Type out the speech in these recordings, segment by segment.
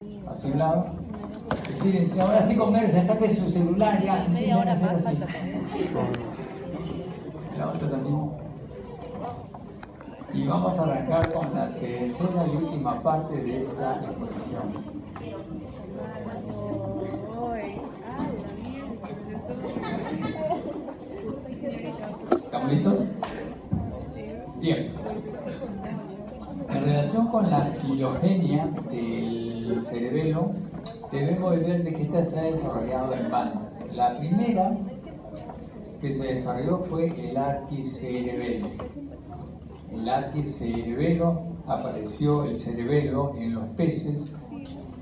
hacia un lado. Fíjense, ahora sí conversa, saque su celular ya. Media hora más así. falta todavía. La otra también. Y vamos a arrancar con la tercera y última parte de esta exposición. ¿Estamos listos? Bien. En relación con la filogenia del cerebelo, debemos de ver de que esta se ha desarrollado en bandas. La primera que se desarrolló fue el arquicerebelo. El arquicerebelo apareció el cerebelo en los peces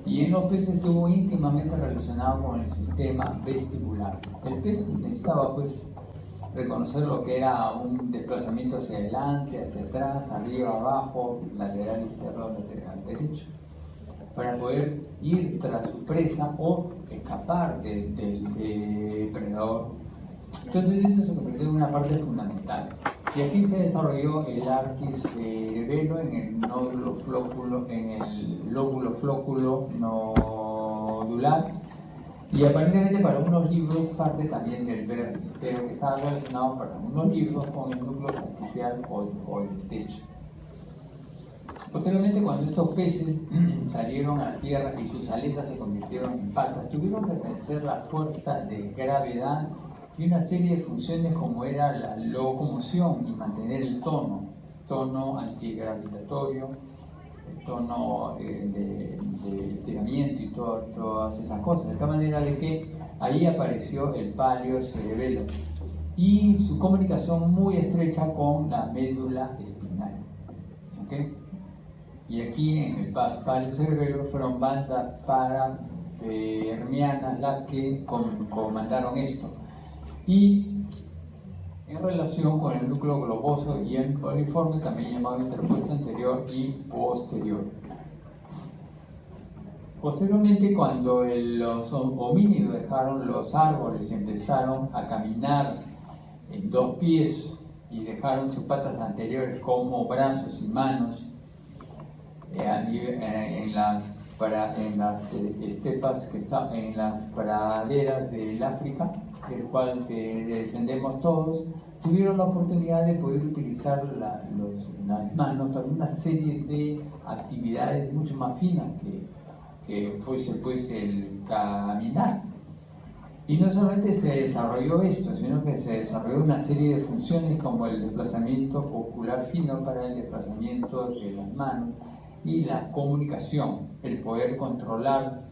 y en los peces estuvo íntimamente relacionado con el sistema vestibular. El pez necesitaba pues reconocer lo que era un desplazamiento hacia adelante, hacia atrás, arriba, abajo, lateral izquierdo, lateral derecho, para poder ir tras su presa o escapar del depredador. Entonces esto se convirtió en una parte fundamental. Y aquí se desarrolló el arquicerebelo en el lóbulo flóculo nodular. Y aparentemente para algunos libros parte también del vértice, pero que está relacionado para algunos libros con el núcleo fastigial o el techo. Posteriormente, cuando estos peces salieron a la tierra y sus aletas se convirtieron en patas, tuvieron que vencer la fuerza de gravedad y una serie de funciones como era la locomoción y mantener el tono antigravitatorio, el tono de estiramiento y todas esas cosas, de tal manera de que ahí apareció el paleocerebelo y su comunicación muy estrecha con la médula espinal. ¿Okay? Y aquí en el paleocerebelo fueron bandas paravermianas las que comandaron esto. Y en relación con el núcleo globoso y el poliforme, también llamado interpuesto anterior y posterior. Posteriormente, cuando los homínidos dejaron los árboles y empezaron a caminar en dos pies y dejaron sus patas anteriores como brazos y manos en las estepas que están en las praderas del África, del cual descendemos todos, tuvieron la oportunidad de poder utilizar las manos para una serie de actividades mucho más finas que fuese pues el caminar. Y no solamente se desarrolló esto, sino que se desarrolló una serie de funciones como el desplazamiento ocular fino para el desplazamiento de las manos y la comunicación, el poder controlar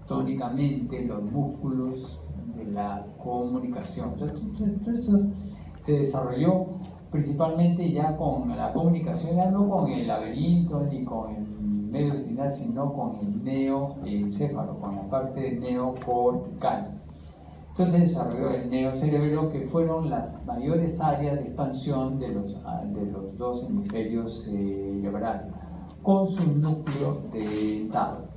tónicamente los músculos de la comunicación. Entonces, eso se desarrolló principalmente ya con la comunicación, ya no con el laberinto ni con el medio espinal, sino con el neoencéfalo, con la parte neocortical. Entonces se desarrolló el neocerebelo, que fueron las mayores áreas de expansión de los dos hemisferios cerebrales, con su núcleo dentado.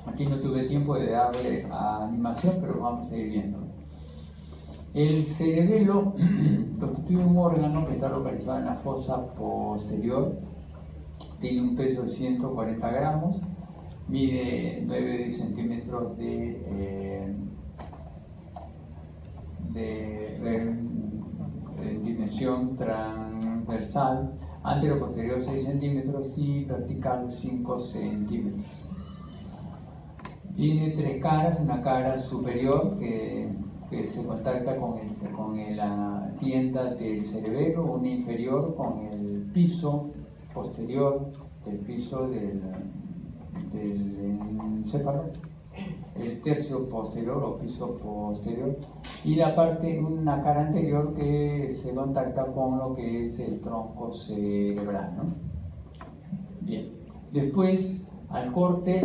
Aquí no tuve tiempo de darle a animación, pero vamos a ir viendo. El cerebelo constituye un órgano que está localizado en la fosa posterior, tiene un peso de 140 gramos, mide 9 centímetros de dimensión transversal, antero-posterior 6 centímetros y vertical 5 centímetros. Tiene tres caras, una cara superior que se contacta con la tienda del cerebelo, una inferior con el piso posterior, el piso del encéfalo, el tercio posterior o piso posterior, y una cara anterior que se contacta con lo que es el tronco cerebral, ¿no? Bien, después al corte,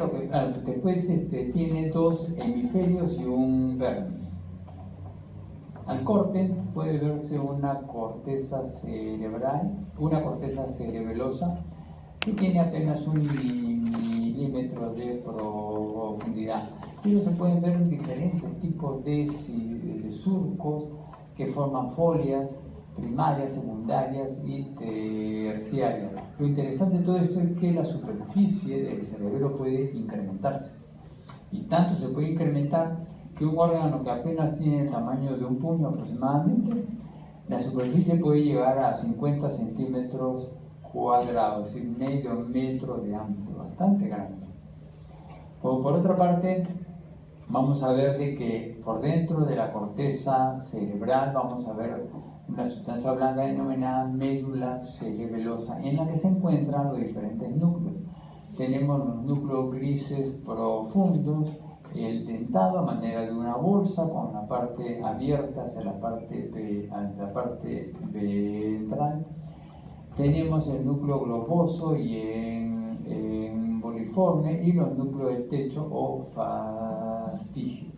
tiene dos hemisferios y un vértice. Al corte puede verse una corteza cerebral, una corteza cerebelosa que tiene apenas 1 milímetro de profundidad. Pero se pueden ver diferentes tipos de surcos que forman folias primarias, secundarias y terciarias. Lo interesante de todo esto es que la superficie del cerebelo puede incrementarse. Y tanto se puede incrementar que un órgano que apenas tiene el tamaño de un puño aproximadamente, la superficie puede llegar a 50 centímetros cuadrados, es decir, medio metro de amplio, bastante grande. Por otra parte, vamos a ver de que por dentro de la corteza cerebral vamos a ver una sustancia blanca denominada médula cerebelosa, en la que se encuentran los diferentes núcleos. Tenemos los núcleos grises profundos, el dentado a manera de una bolsa con la parte abierta hacia la parte ventral. Tenemos el núcleo globoso y en boliforme, y los núcleos del techo o fastigio.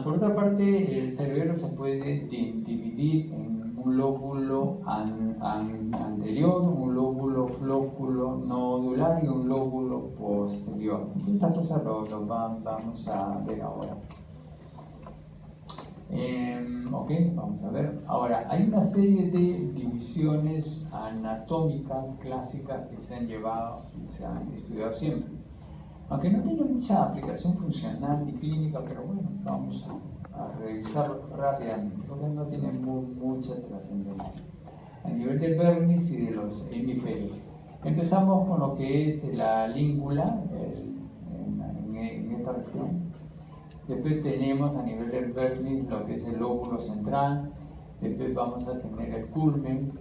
Por otra parte, el cerebelo se puede dividir en un lóbulo anterior, un lóbulo flóculo nodular y un lóbulo posterior. Estas cosas lo vamos a ver ahora. Ok, vamos a ver. Ahora, hay una serie de divisiones anatómicas clásicas que se han llevado y se han estudiado siempre. Aunque no tiene mucha aplicación funcional ni clínica, pero bueno, vamos a revisarlo rápidamente, porque no tiene mucha trascendencia. A nivel del vértice y de los hemisferios. Empezamos con lo que es la língula en esta región. Después tenemos a nivel del vértice lo que es el lóbulo central. Después vamos a tener el culmen.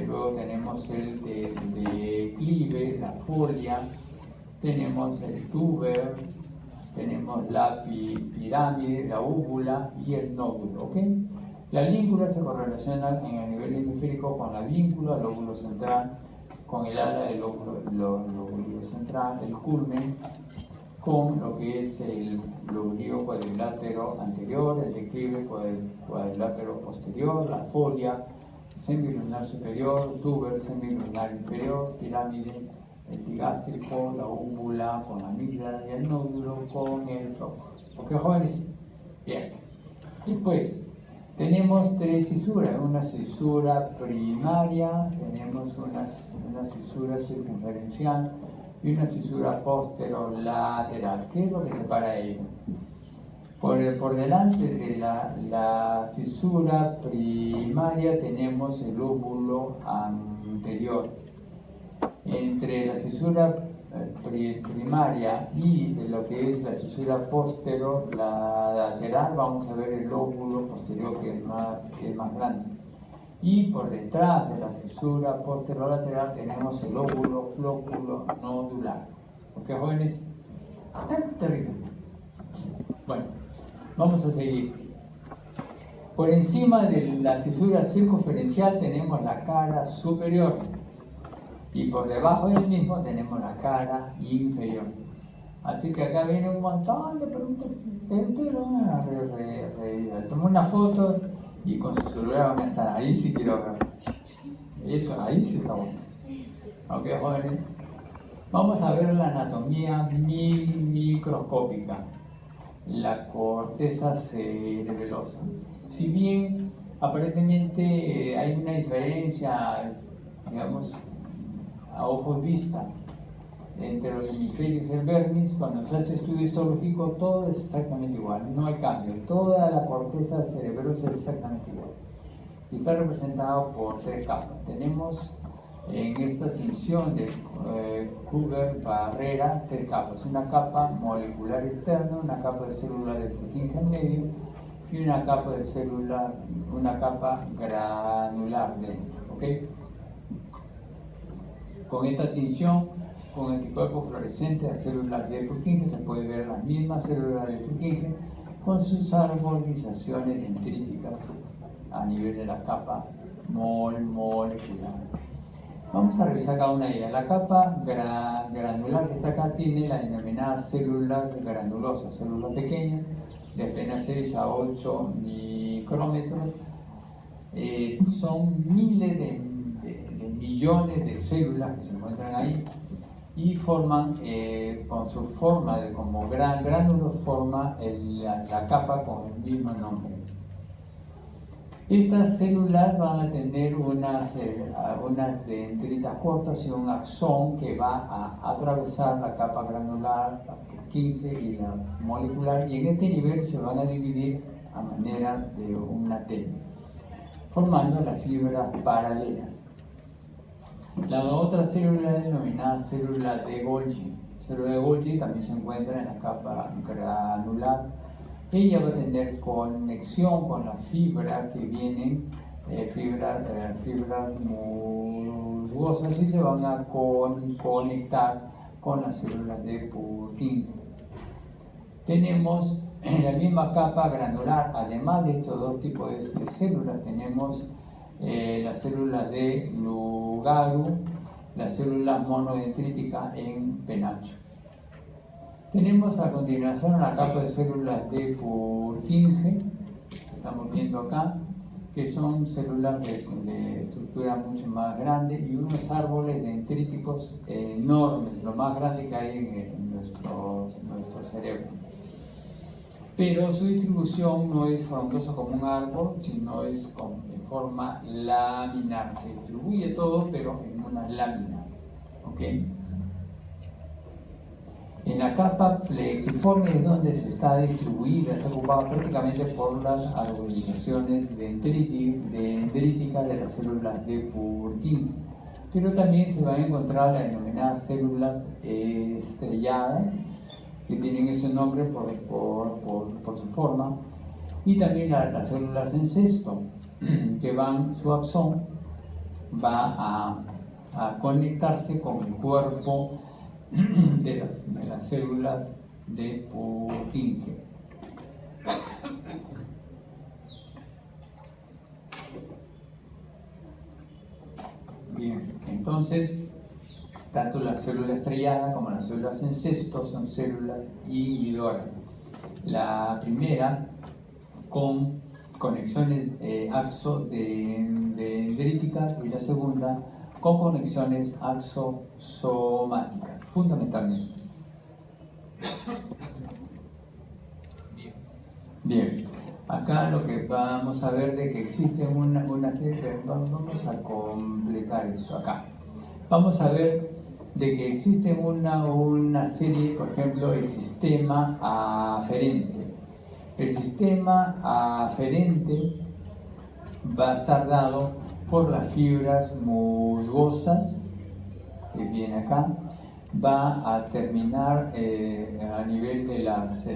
Luego tenemos el declive, la folia. Tenemos el tuber, tenemos la pirámide, la úvula y el nódulo, ¿ok? La língula se correlaciona en el nivel hemisférico con la víncula, el lóbulo central, con el ala del lóbulo central, el culmen, con lo que es el lóbulo cuadrilátero anterior, el declive cuadrilátero posterior, la folia, semilunar superior, tuber, semilunar inferior, pirámide, el epigástrico, la úvula con la amígdala y el nódulo con el flóculo. ¿Ok, jóvenes? Bien. Después, tenemos tres cisuras. Una cisura primaria, tenemos una cisura circunferencial y una cisura posterolateral. ¿Qué es lo que separa ellos? Por delante de la cisura primaria tenemos el lóbulo anterior. Entre la cisura primaria y de lo que es la cisura posterolateral vamos a ver el lóbulo posterior que es más grande. Y por detrás de la cisura posterolateral tenemos el lóbulo flóculo nodular. ¿Ok, jóvenes? Es terrible. Bueno, vamos a seguir. Por encima de la cisura circunferencial tenemos la cara superior. Y por debajo del mismo tenemos la cara inferior. Así que acá viene un montón de preguntas. Ustedes lo van a revisar. Tomo una foto y con su celular van a estar ahí si quiero ver. Eso, ahí sí está bueno. Ok, jóvenes. Vamos a ver la anatomía microscópica. La corteza cerebelosa. Si bien aparentemente hay una diferencia, digamos, a ojos vista entre los hemisferios y el vértice, cuando se hace estudio histológico todo es exactamente igual, no hay cambio, toda la corteza cerebelosa es exactamente igual y está representado por tres capas. Tenemos en esta tinción de Kuber-Barrera tres capas: una capa molecular externa, una capa de célula de Purkinje medio y una capa granular dentro, ¿ok? Con esta tinción, con anticuerpos fluorescentes a células de Purkinje, se puede ver las mismas células de Purkinje con sus arborizaciones dendríticas a nivel de la capa molecular. Vamos a revisar cada una de ellas. La capa granular que está acá tiene las denominadas células granulosas, células pequeñas de apenas 6 a 8 micrómetros. Son miles de millones de células que se encuentran ahí y forman, con su forma como gránulos, forma la capa con el mismo nombre. Estas células van a tener unas dendritas cortas y un axón que va a atravesar la capa granular, la Purkinje y la molecular, y en este nivel se van a dividir a manera de una T, formando las fibras paralelas. La otra célula es denominada célula de Golgi. La célula de Golgi también se encuentra en la capa granular. Ella va a tener conexión con la fibra que vienen, fibras musgosas, y se van a conectar con las células de Purkinje. Tenemos en la misma capa granular, además de estos dos tipos de células, tenemos la célula de Lugaro, la célula monodendrítica en penacho. Tenemos a continuación la capa de células de Purkinje, que estamos viendo acá, que son células de estructura mucho más grande y unos árboles dendríticos enormes, lo más grande que hay en nuestro cerebro. Pero su distribución no es frondosa como un árbol, sino es en forma laminar. Se distribuye todo, pero en una lámina. ¿Okay? En la capa plexiforme es donde se está distribuida, está ocupada prácticamente por las arbolizaciones dendríticas de las células de Purkinje. Pero también se van a encontrar las denominadas células estrelladas, que tienen ese nombre por su forma, y también las células en cesto, que su axón va a conectarse con el cuerpo de las células de Purkinje. Bien, entonces, tanto la célula estrellada como las células en cesto son células inhibidoras. La primera con conexiones axodendríticas y la segunda con conexiones axosomáticas, fundamentalmente. Bien, acá lo que vamos a ver de que existe una serie, vamos a completar eso acá. Vamos a ver de que existe una serie, por ejemplo, el sistema aferente. El sistema aferente va a estar dado por las fibras musgosas, que viene acá, va a terminar a nivel de las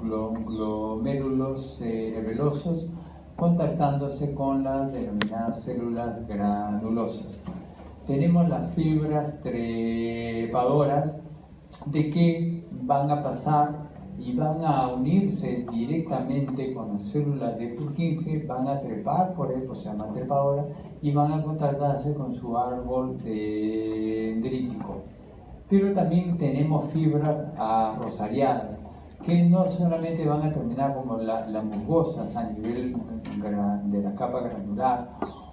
glomérulos cerebelosos, contactándose con las denominadas células granulosas. Tenemos las fibras trepadoras, de que van a pasar y van a unirse directamente con las células de Purkinje, van a trepar por él, se llama trepadora, y van a contactarse con su árbol dendrítico. Pero también tenemos fibras rosariadas, que no solamente van a terminar como las musgosas a nivel de la capa granular,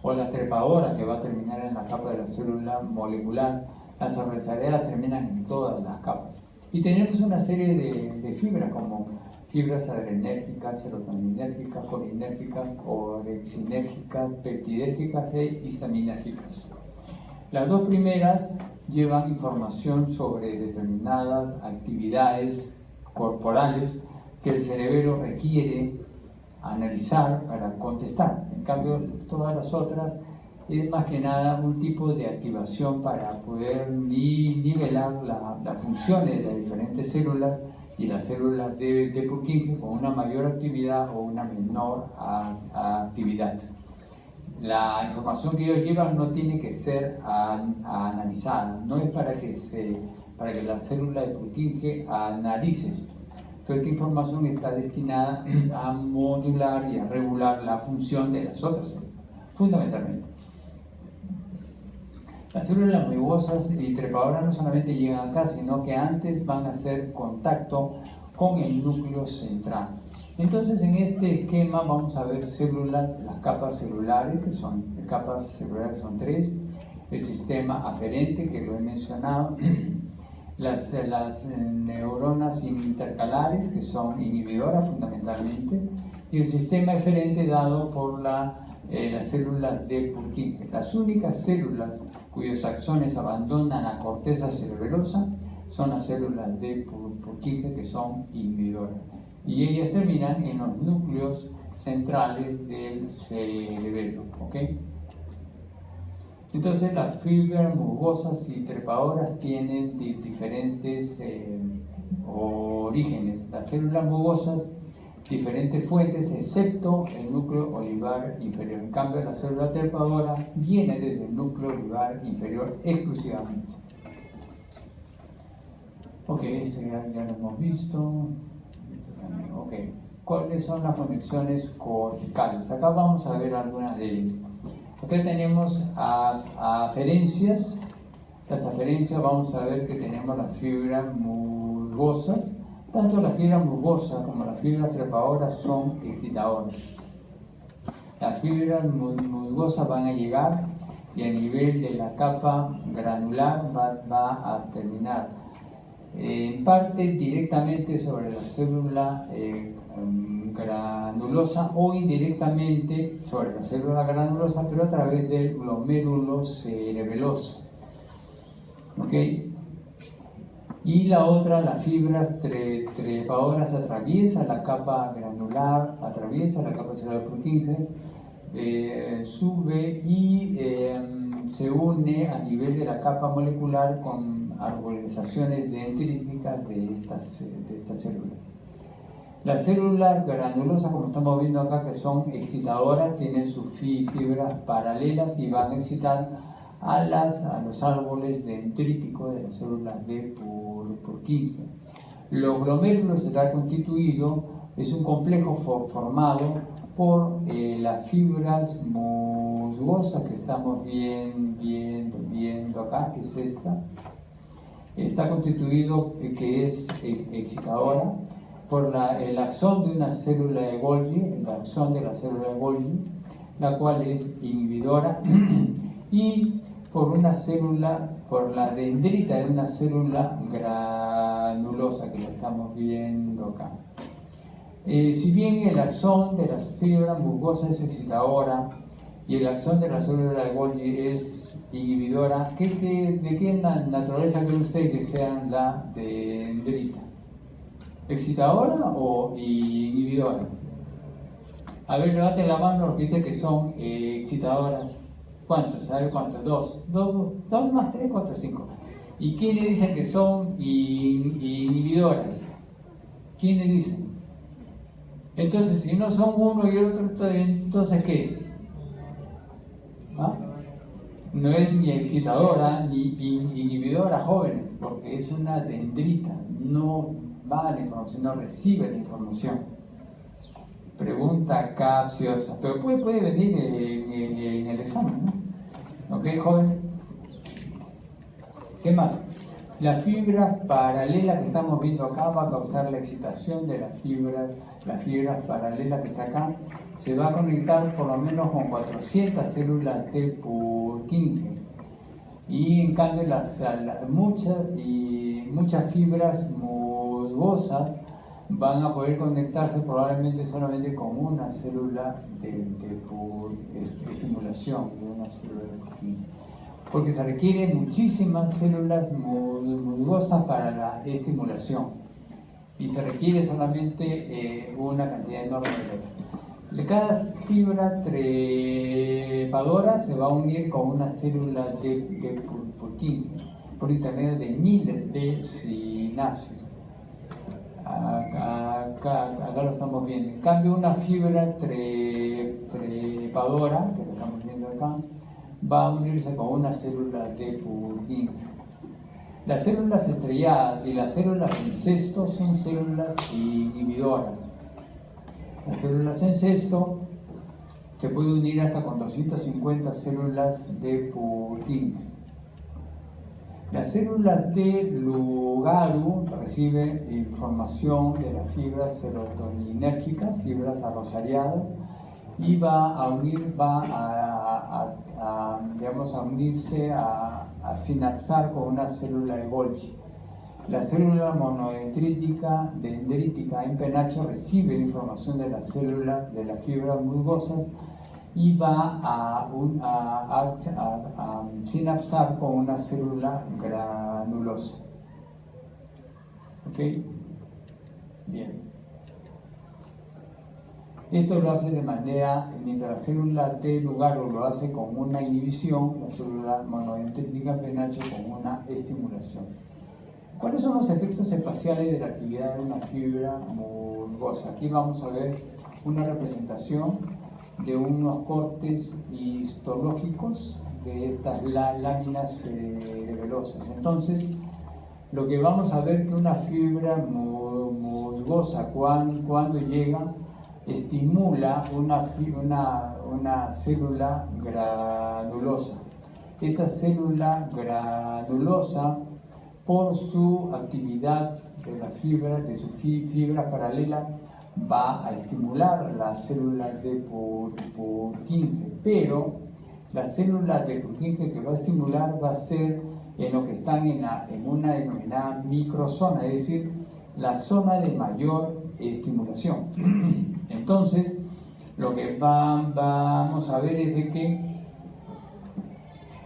o la trepadora que va a terminar en la capa de la célula molecular. Las rosariadas terminan en todas las capas. Y tenemos una serie de fibras, como fibras adrenérgicas, serotoninérgicas, colinérgicas, orexinérgicas, peptidérgicas e histaminérgicas. Las dos primeras llevan información sobre determinadas actividades corporales que el cerebro requiere analizar para contestar. En cambio, todas las otras es más que nada un tipo de activación para poder nivelar las funciones de las diferentes células y las células de Purkinje con una mayor actividad o una menor actividad. La información que ellos llevan no tiene que ser analizada, no es para que la célula de Purkinje analice esto. Toda esta información está destinada a modular y a regular la función de las otras células, fundamentalmente. Las células musgosas y trepadoras no solamente llegan acá, sino que antes van a hacer contacto con el núcleo central. Entonces, en este esquema vamos a ver las capas celulares, que son tres, el sistema aferente, que lo he mencionado, las neuronas intercalares, que son inhibidoras fundamentalmente, y el sistema eferente dado por las células de Purkinje. Las únicas células cuyos axones abandonan la corteza cerebelosa son las células de Purkinje, que son inhibidoras, y ellas terminan en los núcleos centrales del cerebelo. ¿Okay? Entonces las fibras musgosas y trepadoras tienen diferentes orígenes. Las células musgosas, diferentes fuentes, excepto el núcleo olivar inferior. En cambio, la célula trepadora viene desde el núcleo olivar inferior exclusivamente. Ok, este ya lo hemos visto. Este también. Ok, ¿cuáles son las conexiones corticales? Acá vamos a ver algunas de ellas. Acá tenemos aferencias. Las aferencias, vamos a ver que tenemos las fibras musgosas. Tanto las fibras musgosas como las fibras trepadoras son excitadoras. Las fibras musgosas van a llegar y a nivel de la capa granular va a terminar en parte directamente sobre la célula granulosa o indirectamente sobre la célula granulosa, pero a través del glomérulo cerebeloso. ¿Ok? Y la otra, las fibras trepadoras atraviesan la capa granular, atraviesa la capa celular de Purkinje, sube y se une a nivel de la capa molecular con arbolizaciones dendríticas de estas células. Las células granulosas, como estamos viendo acá, que son excitadoras, tienen sus fibras paralelas y van a excitar a los árboles dendríticos de las células de Purkinje. Los glomérulos está constituido, es un complejo formado por las fibras musgosas que estamos viendo acá, que es esta. Está constituido, que es excitadora, por el axón de una célula de Golgi, el axón de la célula de Golgi, la cual es inhibidora, y por una célula, por la dendrita de una célula granulosa, que la estamos viendo acá. Si bien el axón de las fibras musgosas es excitadora y el axón de la célula de Golgi es inhibidora, ¿de qué naturaleza cree usted que sean la dendrita? ¿Excitadora o inhibidora? A ver, levanten la mano los que dicen que son excitadoras. ¿Cuántos? ¿Sabe cuántos? Dos más 3, 4, 5. ¿Y quiénes dicen que son inhibidoras? ¿Quiénes dicen? Entonces, si no son uno y el otro, entonces ¿qué es? ¿Ah? No es ni excitadora ni inhibidora, jóvenes, porque es una dendrita, no va a la información, no recibe la información. Pregunta capciosa, pero puede venir en el examen, ¿no? ¿Ok, joven? ¿Qué más? La fibra paralela que estamos viendo acá va a causar la excitación de las fibras paralelas que está acá. Se va a conectar por lo menos con 400 células de Purkinje. Y en cambio muchas fibras musgosas van a poder conectarse probablemente solamente con una célula de estimulación de una célula de Purkinje, porque se requieren muchísimas células musgosas para la estimulación y se requiere solamente una cantidad enorme de cada fibra trepadora se va a unir con una célula de Purkinje por intermedio de miles de sinapsis. Acá lo estamos viendo. En cambio, una fibra trepadora, que lo estamos viendo acá, va a unirse con una célula de Purkinje. Las células estrelladas y las células en cesto son células inhibidoras. Las células en cesto se puede unir hasta con 250 células de Purkinje. Las células de Lugaro reciben información de las fibras serotoninérgicas, fibras arrozariadas, y va a unirse a sinapsar con una célula de Golgi. La célula monodendrítica en penacho recibe información de las células de las fibras musgosas y va a sinapsar con una célula granulosa. ¿Ok? Bien. Esto lo hace de manera, mientras la célula dé lugar o lo hace con una inhibición, la célula monodendrítica en penacho con una estimulación. ¿Cuáles son los efectos espaciales de la actividad de una fibra musgosa? Aquí vamos a ver una representación de unos cortes histológicos de estas láminas cerebelosas. Entonces, lo que vamos a ver que una fibra musgosa cuando llega estimula una célula granulosa. Esta célula granulosa, por su actividad de la fibra, de su fibra paralela, va a estimular las células de Purkinje, pero las células de Purkinje que va a estimular va a ser en lo que están en una denominada microzona, es decir, la zona de mayor estimulación. Entonces, lo que vamos a ver es de que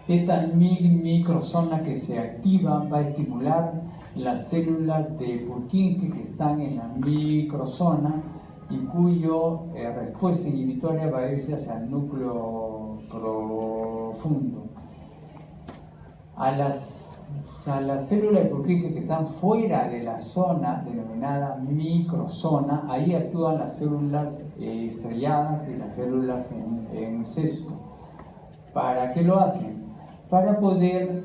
esta microzona que se activa va a estimular las células de Purkinje que están en la microzona y cuyo respuesta inhibitoria va a irse hacia el núcleo profundo. A las células de Purkinje que están fuera de la zona denominada microzona, ahí actúan las células estrelladas y las células en cesto. ¿Para qué lo hacen? Para poder,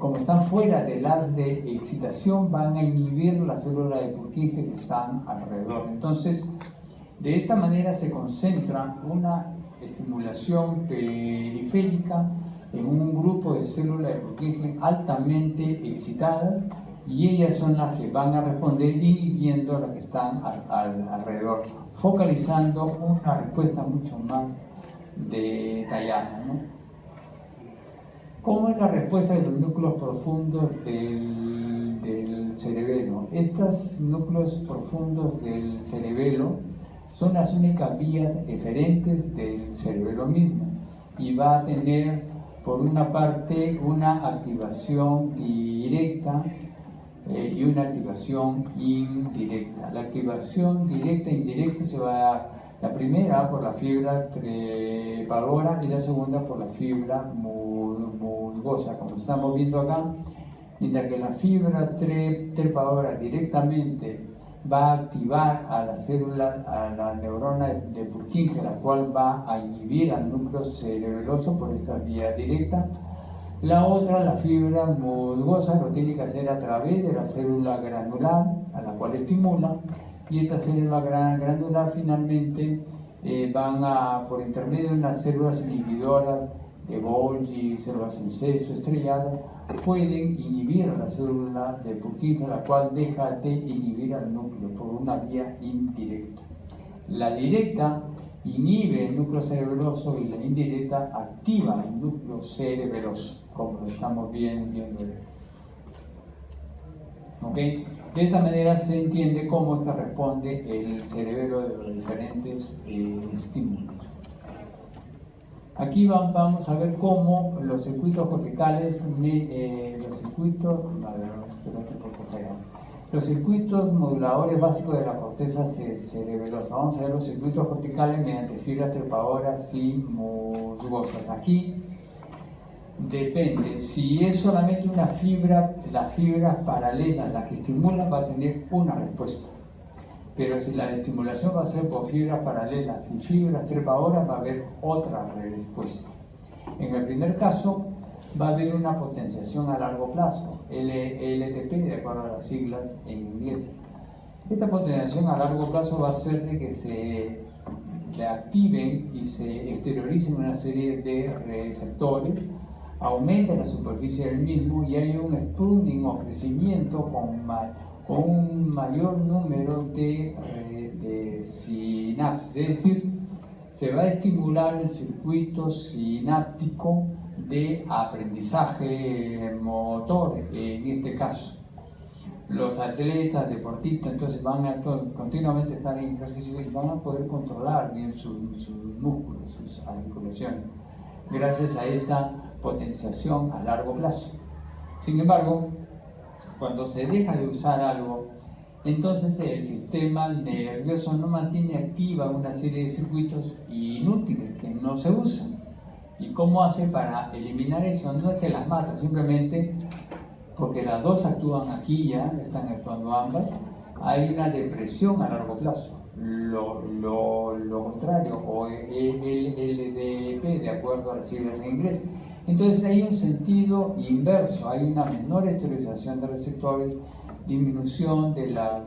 como están fuera del haz de excitación, van a inhibir las células de Purkinje que están alrededor. Entonces, de esta manera se concentra una estimulación periférica en un grupo de células de Purkinje altamente excitadas, y ellas son las que van a responder inhibiendo a las que están alrededor, focalizando una respuesta mucho más detallada, ¿no? ¿Cómo es la respuesta de los núcleos profundos del cerebelo? Estos núcleos profundos del cerebelo son las únicas vías eferentes del cerebelo mismo, y va a tener, por una parte, una activación directa y una activación indirecta. La activación directa e indirecta se va a dar, la primera por la fibra trepadora y la segunda por la fibra musgosa, como estamos viendo acá. Mientras que la fibra trepadora directamente va a activar a la célula, a la neurona de Purkinje, la cual va a inhibir al núcleo cerebeloso por esta vía directa. La otra, la fibra musgosa, lo tiene que hacer a través de la célula granular, a la cual estimula, y esta célula granular finalmente por intermedio de unas células inhibidoras de Golgi, células en cesto, estrelladas, pueden inhibir a la célula de Purkinje, la cual deja de inhibir al núcleo por una vía indirecta. La directa inhibe el núcleo cerebeloso y la indirecta activa el núcleo cerebeloso, como lo estamos viendo. ¿Okay? De esta manera se entiende cómo es que responde el cerebelo de los diferentes estímulos. Aquí vamos a ver cómo los circuitos corticales, los circuitos moduladores básicos de la corteza cerebelosa. Vamos a ver los circuitos corticales mediante fibras trepadoras y musgosas. Aquí depende, si es solamente una fibra, las fibras paralelas las que estimulan, va a tener una respuesta. Pero si la estimulación va a ser por fibras paralelas y fibras trepadoras, va a haber otra respuesta. En el primer caso, va a haber una potenciación a largo plazo, LTP, de acuerdo a las siglas en inglés. Esta potenciación a largo plazo va a hacer de que se activen y se exterioricen una serie de receptores, aumenta la superficie del mismo y hay un sprouting o crecimiento con un mayor número de sinapsis, es decir, se va a estimular el circuito sináptico de aprendizaje motor, en este caso. los atletas, deportistas, entonces van a continuamente estar en ejercicio y van a poder controlar bien sus músculos, sus articulaciones, gracias a esta potenciación a largo plazo. Sin embargo, cuando se deja de usar algo, entonces el sistema nervioso no mantiene activa una serie de circuitos inútiles que no se usan. ¿Y cómo hace para eliminar eso? No es que las mata, simplemente porque las dos actúan aquí ya, están actuando ambas, hay una depresión a largo plazo. Lo contrario, o el LDP, de acuerdo a las siglas en inglés. Entonces hay un sentido inverso, hay una menor esterilización de receptores, disminución de la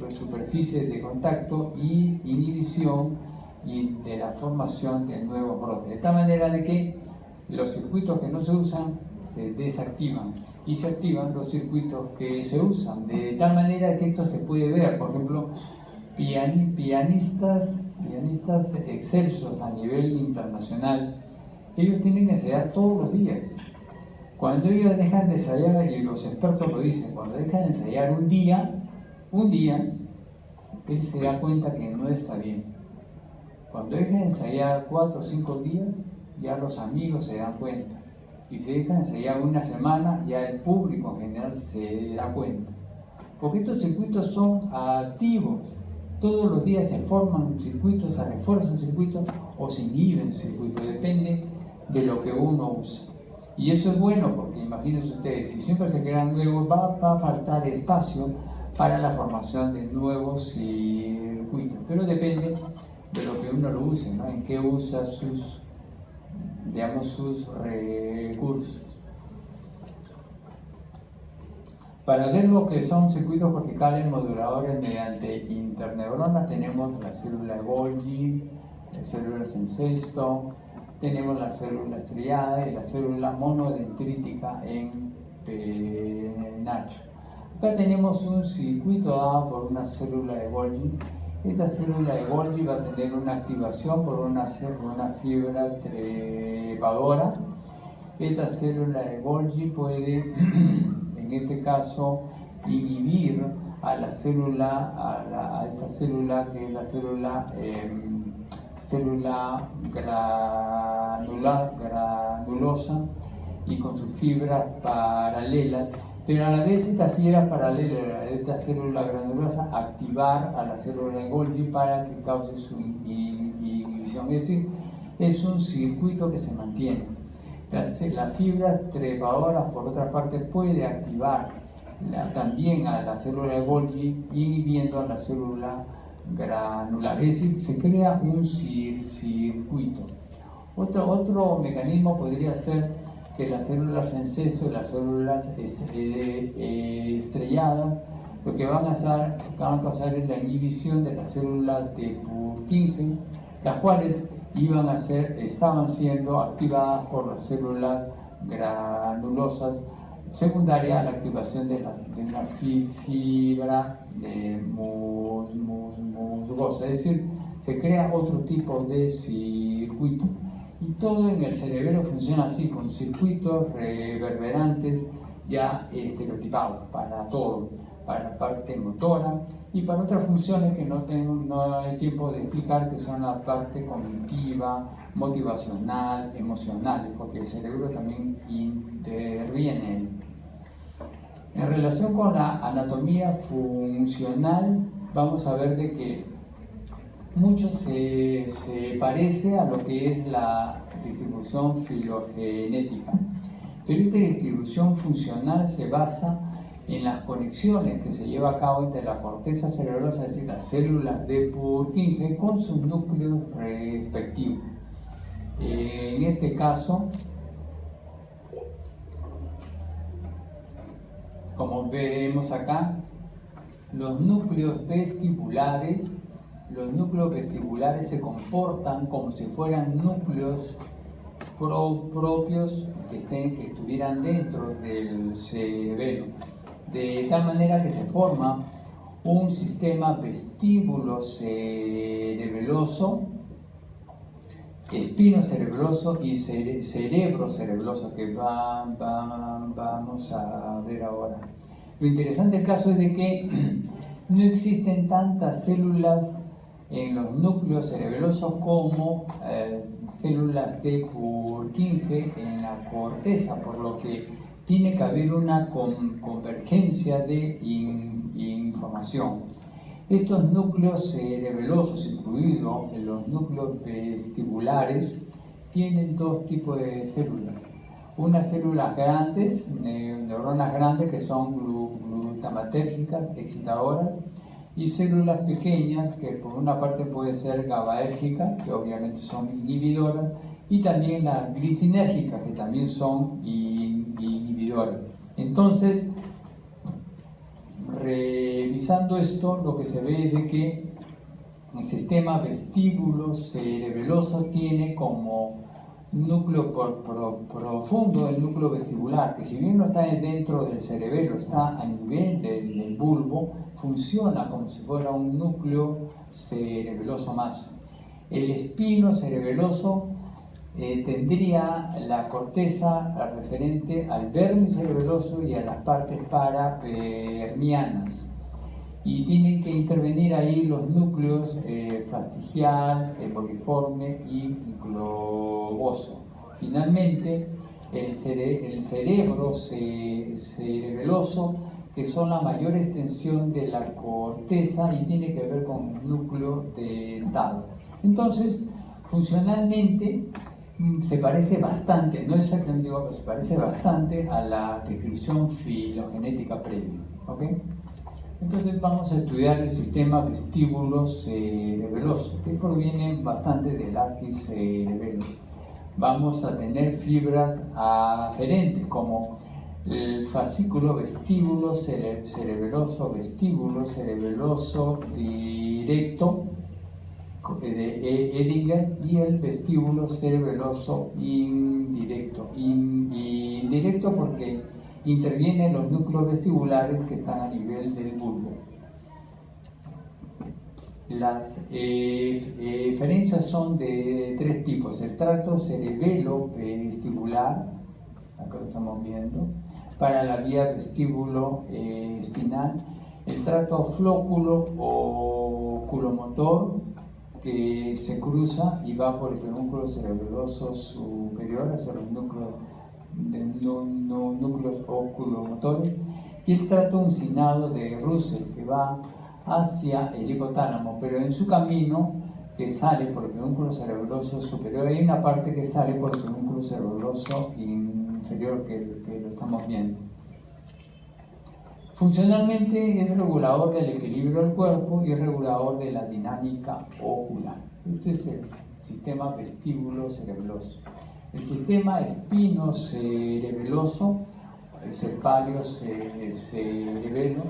superficie de contacto y inhibición y de la formación de nuevos brotes. De tal manera de que los circuitos que no se usan se desactivan y se activan los circuitos que se usan, de tal manera que esto se puede ver, por ejemplo, pianistas excelsos a nivel internacional, ellos tienen que ensayar todos los días. Cuando ellos dejan de ensayar, y los expertos lo dicen, cuando dejan de ensayar un día, él se da cuenta que no está bien. Cuando dejan de ensayar 4 o 5 días, ya los amigos se dan cuenta. Y si dejan de ensayar una semana, ya el público en general se da cuenta. Porque estos circuitos son activos. Todos los días se forman circuitos, se refuerzan circuitos o se inhiben circuitos. Depende de lo que uno usa. Y eso es bueno porque imagínense ustedes, si siempre se crean nuevos, va a faltar espacio para la formación de nuevos circuitos. Pero depende de lo que uno lo use, ¿no? En qué usa sus recursos. Para ver lo que son circuitos corticales moduladores mediante interneuronas, tenemos la célula de Golgi, las células en cesto, tenemos la célula estriada y la célula monodendrítica en penacho. Acá tenemos un circuito dado por una célula de Golgi. Esta célula de Golgi va a tener una activación por una fibra trepadora. Esta célula de Golgi puede, en este caso, inhibir a esta célula que es la célula granulosa y con sus fibras paralelas, pero a la vez estas fibras paralelas de esta célula granulosa activar a la célula de Golgi para que cause su inhibición. Es decir, es un circuito que se mantiene. Las fibras trepadoras, por otra parte, puede activar también a la célula de Golgi, inhibiendo a la célula granular. Es decir, se crea un circuito. Otro mecanismo podría ser que las células en cesto y las células estrelladas lo que van a causar es la inhibición de las células de Purkinje, las cuales estaban siendo activadas por las células granulosas secundaria a la activación de una fibra musgosa, es decir, se crea otro tipo de circuito. Y todo en el cerebro funciona así, con circuitos reverberantes ya estereotipados para todo, para la parte motora y para otras funciones que no hay tiempo de explicar, que son la parte cognitiva, motivacional, emocional, porque el cerebro también interviene. En relación con la anatomía funcional, vamos a ver de que mucho se parece a lo que es la distribución filogenética, pero esta distribución funcional se basa en las conexiones que se lleva a cabo entre la corteza cerebrosa, es decir, las células de Purkinje, con sus núcleos respectivos. En este caso, como vemos acá, los núcleos vestibulares se comportan como si fueran núcleos propios que estuvieran dentro del cerebelo, de tal manera que se forma un sistema vestíbulo cerebeloso espino cerebeloso y cerebro cerebeloso, que vamos a ver ahora. Lo interesante del caso es de que no existen tantas células en los núcleos cerebelosos como células de Purkinje en la corteza, por lo que tiene que haber una convergencia de información. Estos núcleos cerebelosos, incluidos en los núcleos vestibulares, tienen dos tipos de células. Unas células grandes, neuronas grandes, que son glutamatérgicas, excitadoras, y células pequeñas, que por una parte pueden ser GABAérgicas, que obviamente son inhibidoras, y también las glicinérgicas, que también son inhibidoras. Entonces, revisando esto, lo que se ve es de que el sistema vestíbulo-cerebeloso tiene como núcleo profundo el núcleo vestibular, que si bien no está dentro del cerebelo, está a nivel del bulbo, funciona como si fuera un núcleo cerebeloso más. El espino cerebeloso tendría la corteza referente al vermis cerebeloso y a las partes parapermianas, y tienen que intervenir ahí los núcleos fastigial, emboliforme y globoso. Finalmente, el cerebro cerebeloso, que son la mayor extensión de la corteza y tiene que ver con el núcleo dentado. Entonces, funcionalmente se parece bastante, no exactamente igual, pero se parece bastante a la descripción filogenética previa. ¿Okay? Entonces vamos a estudiar el sistema vestíbulo-cerebeloso, que proviene bastante del arquis cerebelo. Vamos a tener fibras aferentes, como el fascículo vestíbulo-cerebeloso directo de Edinger, y el vestíbulo cerebeloso indirecto. Indirecto porque intervienen los núcleos vestibulares que están a nivel del bulbo. Las diferencias son de tres tipos: el tracto cerebelo-vestibular, acá lo estamos viendo, para la vía vestíbulo-espinal, el tracto flóculo-oculomotor, que se cruza y va por el pedúnculo cerebeloso superior hacia los núcleos oculomotores, y el tracto uncinado de Russell, que va hacia el hipotálamo, pero en su camino, que sale por el pedúnculo cerebeloso superior, hay una parte que sale por el pedúnculo cerebeloso inferior, que lo estamos viendo. Funcionalmente es regulador del equilibrio del cuerpo y es regulador de la dinámica ocular. Este es el sistema vestíbulo-cerebeloso. El sistema espino-cerebeloso, el cerebelo,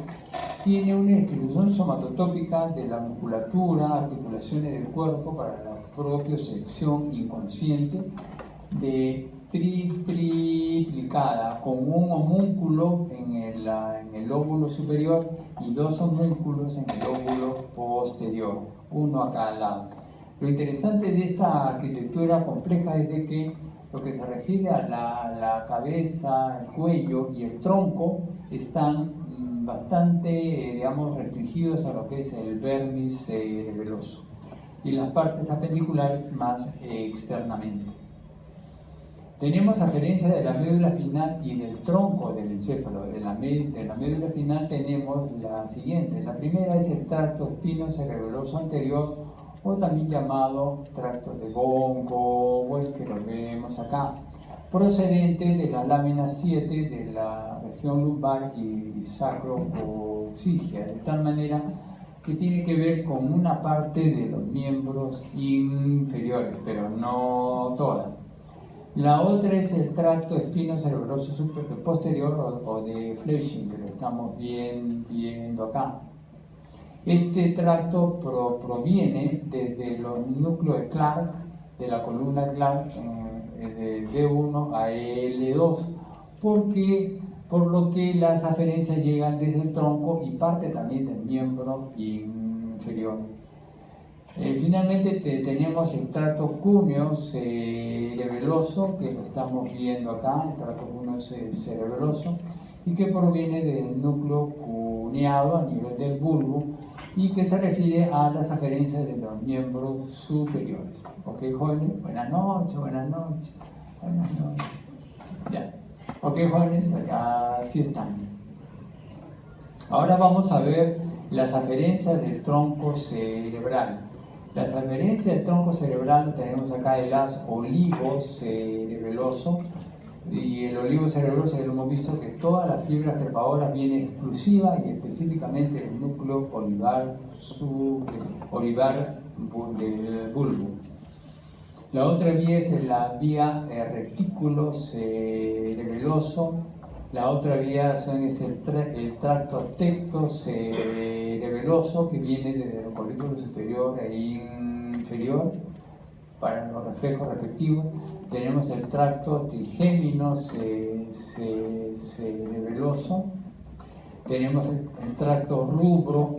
tiene una distribución somatotópica de la musculatura, articulaciones del cuerpo para la propiocepción inconsciente de triplicada, con un homúnculo en el lóbulo superior y dos homúnculos en el lóbulo posterior, uno a cada lado. Lo interesante de esta arquitectura compleja es de que lo que se refiere a la cabeza, el cuello y el tronco están bastante, digamos, restringidos a lo que es el vermis cerebeloso, y las partes apendiculares más externamente. Tenemos aferencia de la médula espinal y del tronco del encéfalo. De la médula espinal tenemos la siguiente. La primera es el tracto espino-cerebeloso anterior, o también llamado tracto de Bongo, pues que lo vemos acá, procedente de la lámina 7 de la región lumbar y sacrocoxigia, de tal manera que tiene que ver con una parte de los miembros inferiores, pero no toda. La otra es el tracto espino-cerebeloso posterior o de Fleischmann, que lo estamos viendo acá. Este tracto proviene desde los núcleos de Clark, de la columna Clark, de D1 a L2, por lo que las aferencias llegan desde el tronco y parte también del miembro inferior. Finalmente tenemos el tracto cúneo cerebeloso, que lo estamos viendo acá, el tracto cúneo cerebeloso, y que proviene del núcleo cuneado a nivel del bulbo y que se refiere a las aferencias de los miembros superiores. Ok, jóvenes, buenas noches, buenas noches, buenas noches. Ya. Ok, jóvenes, acá sí están. Ahora vamos a ver las aferencias del tronco cerebral. Las aferencias del tronco cerebral tenemos acá el haz olivo-cerebeloso, y el olivo-cerebeloso ya lo hemos visto que todas las fibras trepadoras vienen exclusiva y específicamente del núcleo olivar del bulbo. La otra vía es la vía retículo cerebeloso. La otra vía es el tracto tecto cerebeloso, que viene desde el colículo superior e inferior para los reflejos respectivos. Tenemos el tracto trigémino cerebeloso. Tenemos el tracto rubro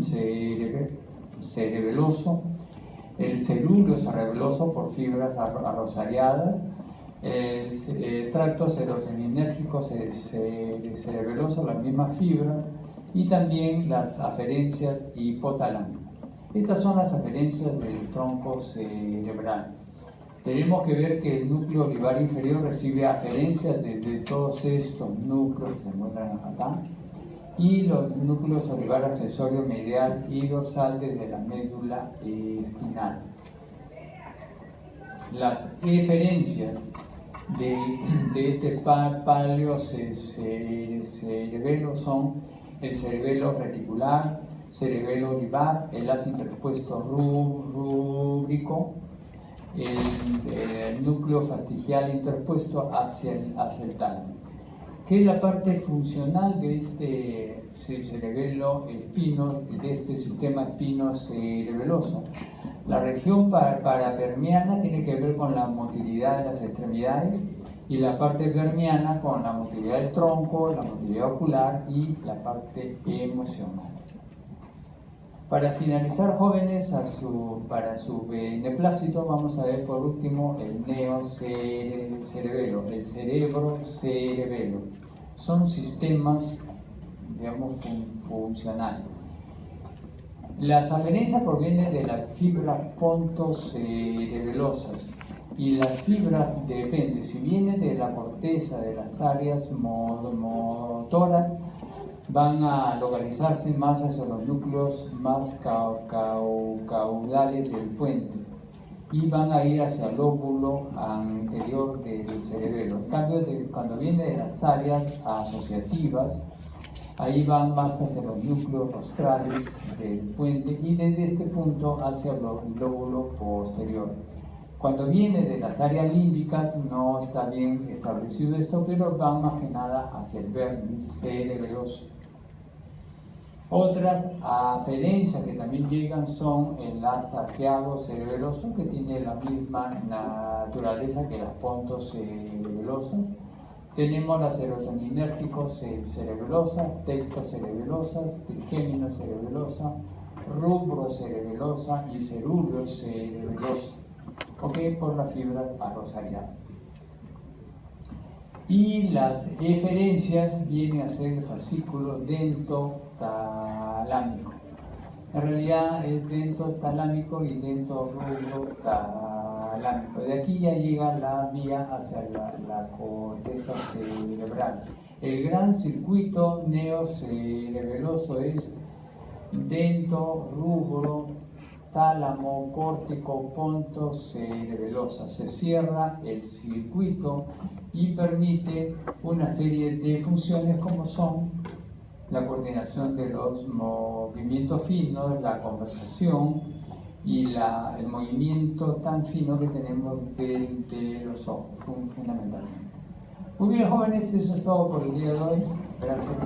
cerebeloso. El cerúleo cerebeloso por fibras arrozariadas. El tracto serotoninérgico cerebeloso, la misma fibra, y también las aferencias hipotalámicas. Estas son las aferencias del tronco cerebral. Tenemos que ver que el núcleo olivar inferior recibe aferencias de todos estos núcleos que se encuentran acá, y los núcleos olivar accesorio medial y dorsal desde la médula espinal. Las eferencias de este palio cerebelo son el cerebelo reticular, cerebelo olivar, el haz interpuesto rúbrico, el núcleo fastigial interpuesto hacia el tálamo. ¿Qué es la parte funcional de este cerebelo espino, de este sistema espino cerebeloso? La región parapermiana tiene que ver con la motilidad de las extremidades, y la parte vermiana con la motilidad del tronco, la motilidad ocular y la parte emocional. Para finalizar, jóvenes, para su beneplácito, vamos a ver por último el neocerebelo, el cerebro cerebelo. Son sistemas, digamos, funcionales. Las aferencias provienen de las fibras pontocerebelosas, y las fibras dependen, si vienen de la corteza de las áreas motoras, van a localizarse más hacia los núcleos más caudales del puente y van a ir hacia el lóbulo anterior del cerebelo. En cambio, cuando viene de las áreas asociativas, ahí van más hacia los núcleos rostrales del puente y desde este punto hacia el lóbulo posterior. Cuando viene de las áreas límbicas no está bien establecido esto, pero van más que nada hacia el vermis cerebeloso. Otras aferencias que también llegan son el haz arqueado cerebeloso, que tiene la misma naturaleza que las pontocerebelosas. Tenemos las serotoninérgico cerebelosas, tectocerebelosas, trigémino cerebelosa, rubro cerebelosa y cerúleo cerebelosa, por las fibras arrozariadas. Y las eferencias vienen a ser el fascículo dentotalámico. En realidad es dentotalámico y dentorubrotalámico. De aquí ya llega la vía hacia la corteza cerebral. El gran circuito neocerebeloso es dentorubro tálamo córtico ponto cerebelosa. Se cierra el circuito y permite una serie de funciones como son la coordinación de los movimientos finos, la conversación y el movimiento tan fino que tenemos de los ojos, fundamentalmente. Muy bien, jóvenes, eso es todo por el día de hoy. Gracias.